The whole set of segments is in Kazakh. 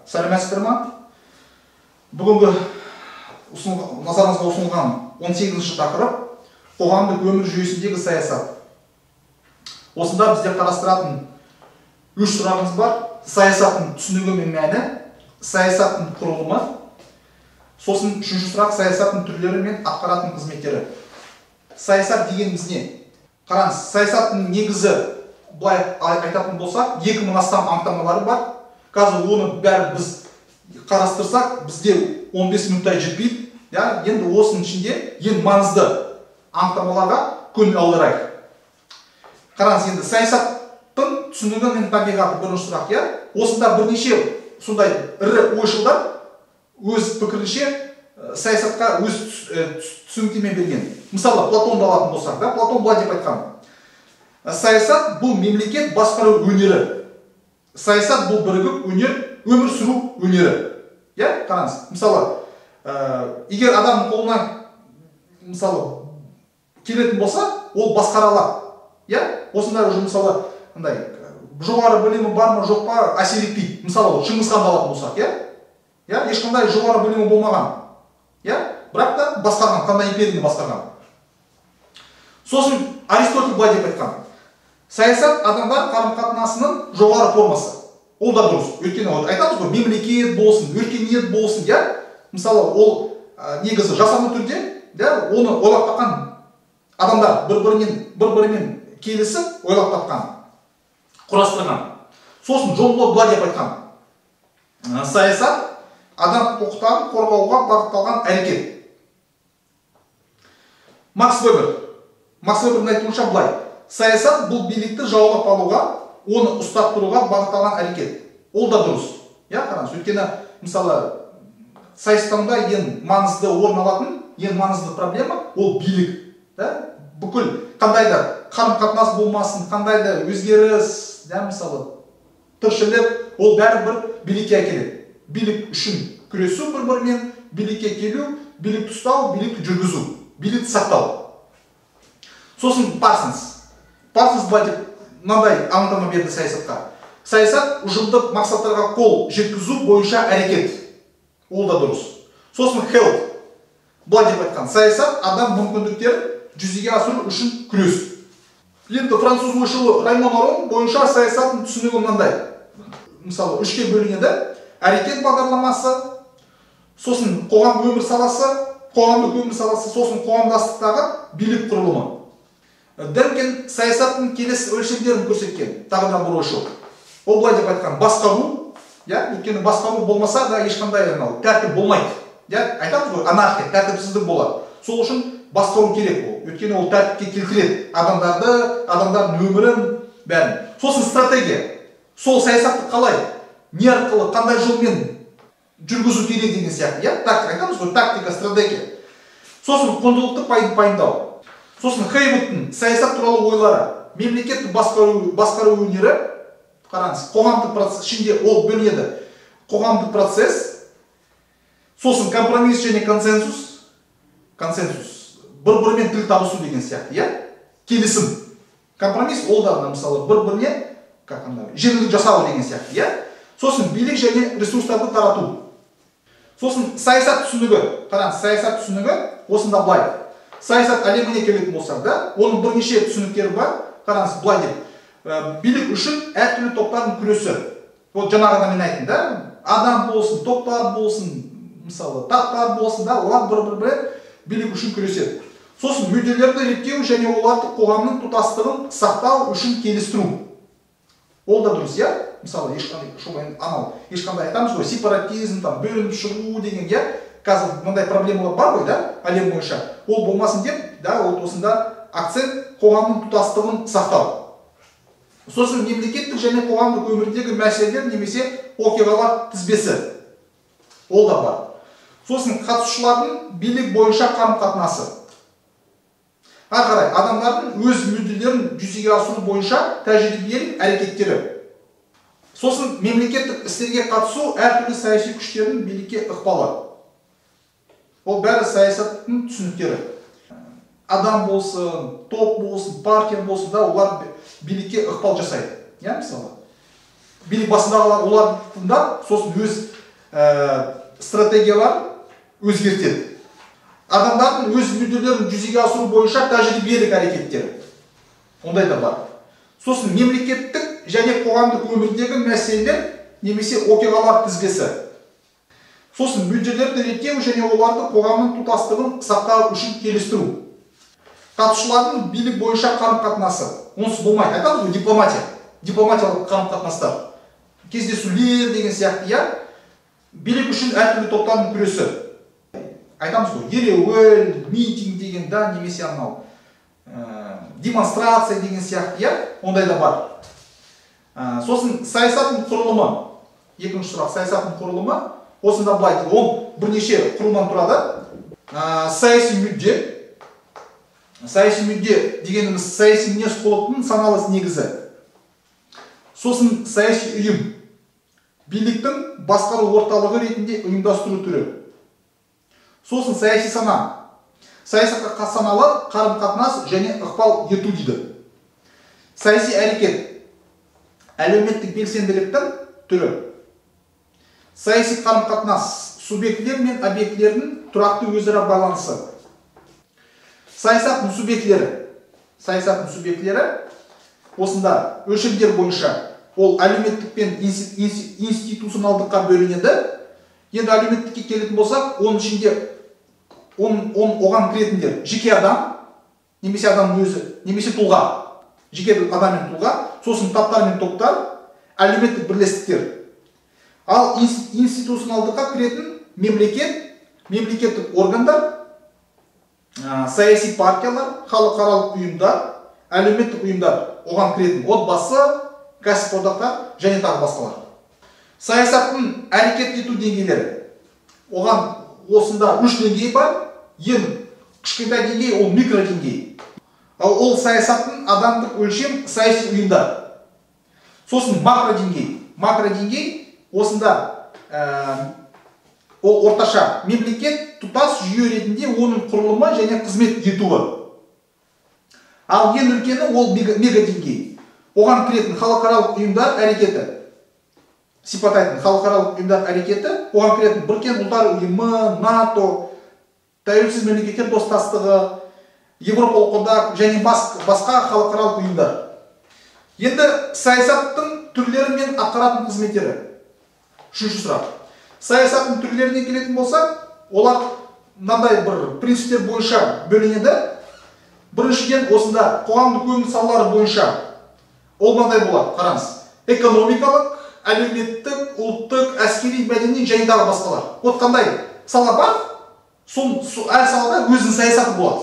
Сәлеметсіздер ма? Бүгінгі назарыңызға ұсынылған 18-ші тақырып қоғамдық өмір жүйесіндегі саясат. Осында бізде қарастыратын 3 сұрағымыз бар. Саясаттың түсінігі мен мәні, саясаттың құрылымы, сосын 3-ші сұрақ саясаттың түрлері мен атқаратын қызметтері. Саясат дегеніміз не? Қараңыз, саясаттың негізі былай айтатын болсақ, 2000 астам анықтамалары бар. Қазір оны бәрі біз қарастырсақ, бізде 15 минуттай жетпейді. Енді осының ішінде ең маңызды анықтамаларға көңіл аударайық. Қараңыз, енді саясаттың түсінігі мен табиғаты бірінші сұрақ. Осында бірнеше сондай ірі ойшылдар өз пікірінше саясатқа өз түсініктеме берген. Мысалы, Платонды алатын болсақ, Платон былай деп айтқан: саясат бұл мемлекет басқару өнері. Саясат бұл бірігіп өмір сүру өнері. Қараңыз, мысалы, егер адамның қолына мысалы келетін болса, ол басқара алады. Осында уже мысалы жоғары білімі бар ма, жоқ па, әсер етпейді. Мысалы, Шыңғысханды алатын болсақ, ешқандай жоғары білімі болмаған. Бірақ та басқарған, қандай империяны басқарған. Сосын Аристотель былай деп айтқан: саясат адамдар қарым-қатынасының жоғары формасы. Ол да дұрыс. Өйткені айтамыз ғой, мемлекет болсын, өркениет болсын, мысалы, ол негізі жасанды түрде, оны ойлап тапқан адамдар бір-бірімен келісіп ойлап тапқан, құрастырған. Сосын Джон Лок былай деп айтқан: саясат адам құқықтарын қорғауға бағытталған әрекет. Макс Вебердің айтуынша былай: саясат бұл билікті жаулап алуға, оны ұстап тұруға бағытталған әрекет. Ол да дұрыс. Қараңыз, өйткені мысалы саясаттанда ең маңызды орын алатын, ең маңызды проблема ол билік. Бүкіл қандай да қарым-қатынас болмасын, қандай да өзгеріс, мысалы тіршілік, ол бәрібір билікке әкеледі. Билік үшін күресу бір-бірімен, билікке келу, билікті ұстау, билікті жүргізу, билікті сақтау. Сосын Парсонс былай деп мынандай анықтама берді саясатқа: саясат ұжымдық мақсаттарға қол жеткізу бойынша әрекет. Ол да дұрыс. Сосын Хелд былай деп айтқан: саясат адам мүмкіндіктерін жүзеге асыру үшін күрес. Енді француз ойшылы Раймон Арон бойынша саясаттың түсінігі мынандай: мысалы, 3-ке бөлінеді: әрекет бағдарламасы, сосын қоғамдық өмір саласы, сосын қоғамдастықтағы билік құрылымы. Деркен саясаттың келесі өлшемдерін көрсеткен тағы да бір ойшыл. Ол былай деп айтқан: басқару, өйткені басқару болмаса да ешқандай тәртіп болмайды. Айтамыз ғой, анархия, тәртіпсіздік болады. Сол үшін басқару керек ол. Өйткені ол тәртіпке келтіреді адамдардың өмірін, бәрін. Сосын стратегия. Сол саясатты қалай, не арқылы, қандай жолмен жүргізу керек деген сияқты. Айтамыз ғой, тактика, стратегия. Сосын құндылықты пайымдау. Сосын Хейвудтың саясат туралы ойлары: мемлекетті басқару өнері. Қараңыз, қоғамдық процесс ішінде ол бөлінеді: қоғамдық процесс, сосын компромисс және консенсус, бір-бірімен тіл табысу деген сияқты, келісім. Компромисс ол да мысалы бір-біріне жеңілдік жасау деген сияқты. Сосын билік және ресурстарды тарату. Сосын саясат түсінігі. Қараңыз, саясат түсінігі осында былай: саясат әлеміне келетін болсақ, оның бірнеше түсініктері бар. Қараңыз, былай деп: билік үшін әртүрлі топтардың күресі. Вот жаңағыда мен айттым, адам болсын, топтар болсын, мысалы тақтар болсын, олар бір-бірімен билік үшін күреседі. Сосын мүдделерді реттеу және оларды қоғамның тұтастығын сақтау үшін келістіру. Ол да дұрыс, мысалы ешқандай айтамыз ғой, сепаратизм, бөлініп шығу деген, қазір мындай проблемалар бар ғой, әлем бойынша. Ол болмасын деп, осында акцент қоғамның тұтастығын сақтау. Сосын мемлекеттік және қоғамдық өмірдегі мәселелер немесе оқиғалар тізбесі. Ол да бар. Сосын қатысушылардың билік бойынша қарым-қатынасы. Ары қарай адамдардың өз мүдделерін жүзеге асыру бойынша тәжірибелік әрекеттері. Сосын мемлекеттік істерге қатысу әртүрлі саяси күштердің билікке ықпалы. Ол бәрі саясаттың түсініктері. Адам болсын, топ болсын, партия болсын, олар билікке ықпал жасайды. Мысалы, билік басындағылар олар тыңдап, сосын өз стратегиялар өзгертеді. Адамдардың өз мүдделерін жүзеге асыру бойынша тәжірибелік әрекеттері. Ондай да бар. Сосын мемлекеттік және қоғамдық өмірдегі мәселелер немесе оқиғалар тізбесі. Сосын мүдделерді реттеу және оларды қоғамның тұтастығын сақтау үшін келістіру. Қатысушылардың билік бойынша қарым-қатынасы. Онсыз болмайды. Айтамыз ғой, дипломатия. Дипломатиялық қарым-қатынастар. Кездесулер деген сияқты, билік үшін әртүрлі топтардың күресі. Айтамыз ғой, ереуіл, митинг деген да, немесе анау демонстрация деген сияқты, ондай да бар. Сосын саясаттың құрылымы. Екінші сұрақ, саясаттың құрылымы. Осында былай дейді, ол бірнеше құрылымнан тұрады. Саяси мүдде. Саяси мүдде дегеніміз саяси мінез құлықтың саналы негізі. Сосын саяси ұйым. Биліктің басқару орталығы ретінде ұйымдастыру түрі. Сосын саяси сана. Саясатқа саналы қарым-қатынас және ықпал ету дейді. Саяси әрекет. Әлеуметтік белсенділіктің түрі. Саяси қарым-қатынас. Субъектілер мен объектілердің тұрақты өзара байланысы. Саясаттың субъектілері. Саясаттың субъектілері осында өлшемдер бойынша ол әлеуметтік пен институционалдыққа бөлінеді. Енді әлеуметтікке келетін болсақ, оның ішінде оған кіретіндер жеке адам, немесе адамның өзі, немесе тұлға. Жеке адам мен тұлға, сосын таптар мен топтар, әлеуметтік бірлестіктер. Ал институционалдыққа кіретін мемлекет, мемлекеттік органдар, саяси партиялар, халықаралық ұйымдар, әлеуметтік ұйымдар, оған кіретін отбасы, кәсіподақтар және тағы басқалар. Саясаттың әрекет ету деңгейлері. Оған осында 3 деңгей бар. Ең кішкентай деңгей ол микро деңгей. Ал ол саясаттың адамдық өлшем саяси ұйымдар. Сосын макро деңгей. Макро деңгей осында ол орташа мемлекет тұтас жүйе ретінде оның құрылымы және қызмет етуі. Ал ең үлкені ол мега деңгей. Оған кіретін халықаралық ұйымдар әрекеті. Сипаттайтын халықаралық ұйымдар әрекеті, оған кіретін Біріккен Ұлттар ұйымы, НАТО, тәуелсіз мемлекеттер достастығы, Еуропалық одақ және басқа халықаралық ұйымдар. Енді саясаттың түрлері мен атқаратын қызметтері. Үшінші сұрақ. Саясаттың түрлеріне келетін болсақ, олар мынандай бір принциптер бойынша бөлінеді. Біріншіден осында қоғамдық өмір салалары бойынша ол мынандай болады, қараңыз. Экономикалық, әлеуметтік, ұлттық, әскери, мәдени және тағы басқалар. Вот қандай сала бар, әр салада өзінің саясаты болады.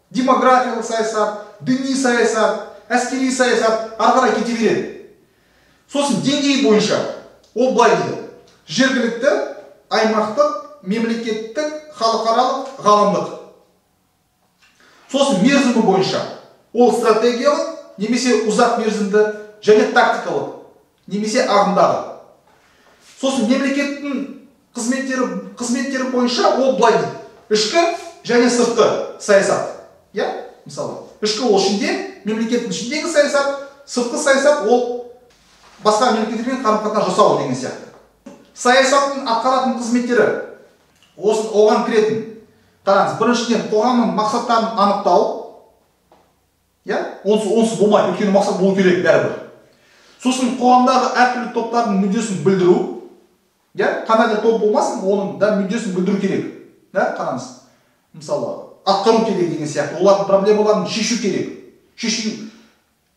Демографиялық саясат, діни саясат, әскери саясат, ары қарай кете береді. Сосын деңгей бойынша ол былай дейді. Жергілікті, аймақтық, мемлекеттік, халықаралық, ғаламдық. Сосын мерзімі бойынша ол стратегиялық, немесе ұзақ мерзімді және тактикалық, немесе ағымдағы. Сосын мемлекеттің қызметтері бойынша ол былай дейді. Ішкі және сыртқы саясат. Мысалы, ішкі ол ішінде, мемлекеттің ішіндегі саясат, сыртқы саясат ол басқа мемлекеттермен қарым-қатынас жасау деген сияқты. Саясаттың атқаратын қызметтері оған кіретін. Қараңыз, біріншіден қоғамның мақсаттарын анықтау. Онсыз болмайды, өйткені мақсат болу керек бәрібір. Сосын қоғамдағы әртүрлі топтардың мүддесін білдіру. Қандай да топ болмасын, оның да мүддесін білдіру керек. Қараңыз, мысалы, атқару керек деген сияқты, олардың проблемаларын шешу керек.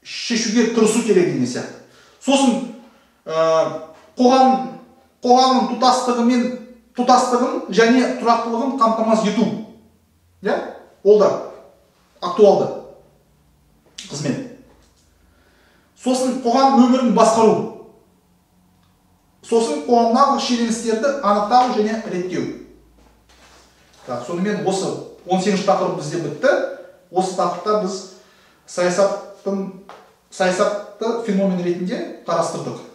Шешуге тырысу керек деген сияқты. Сосын қоғамның тұтастығын және тұрақтылығын қамтамасыз ету. Ол да актуалды қызмет. Сосын қоғам өмірін басқару. Сосын қоғамдағы шиеленістерді анықтау және реттеу. Сонымен осы 18 тақырып бізде бітті. Осы тақырыпта біз саясатты феномен ретінде қарастырдық.